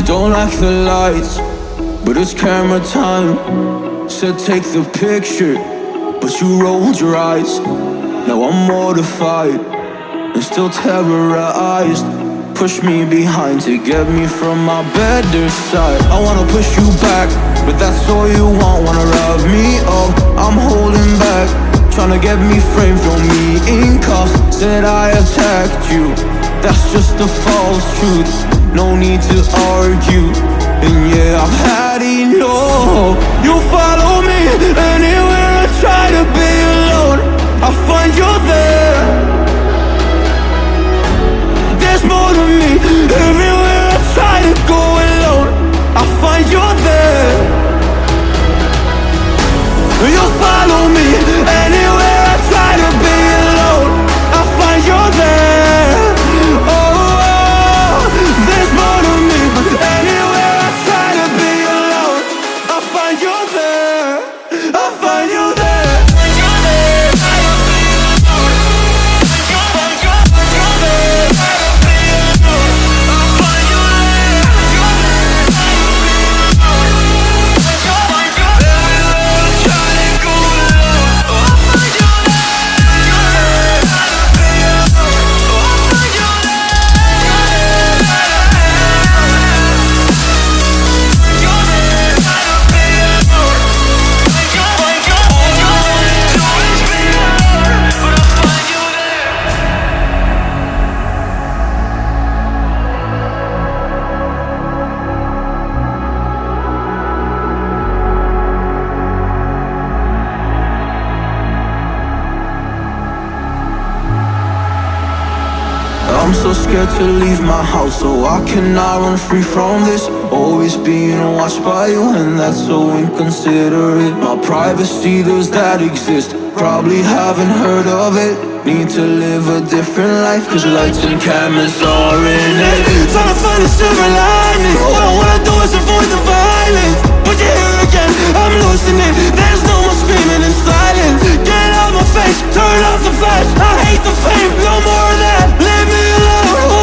Don't like the lights, but it's camera time. Said take the picture, but you rolled your eyes. Now I'm mortified and still terrorized. Push me behind to get me from my better side. I wanna push you back, but that's all you want. Wanna rub me up, I'm holding back. Tryna get me framed, throw me in cuffs. Said I attacked you, that's just a false truth. No need to argue, and yeah, I've had enough. You follow me anywhere I try to be alone, I find you there. There's more to me, everywhere I try to go alone, I find you there. You follow me anywhere I try to be alone, I find you there. Oh, there's more to me, but anywhere I try to be alone, I find you there. I find you there. I'm so scared to leave my house, so I cannot run free from this. Always being watched by you, and that's so inconsiderate. My privacy, does that exist? Probably haven't heard of it. Need to live a different life, cause lights and cameras are in it. Trying to find a silver lining, all I wanna do is avoid the violence. But you're here again, I'm losing it. There's no more screaming in silence. Get out my face, turn off the flash. I hate the fame, no more of that. Leave me alone.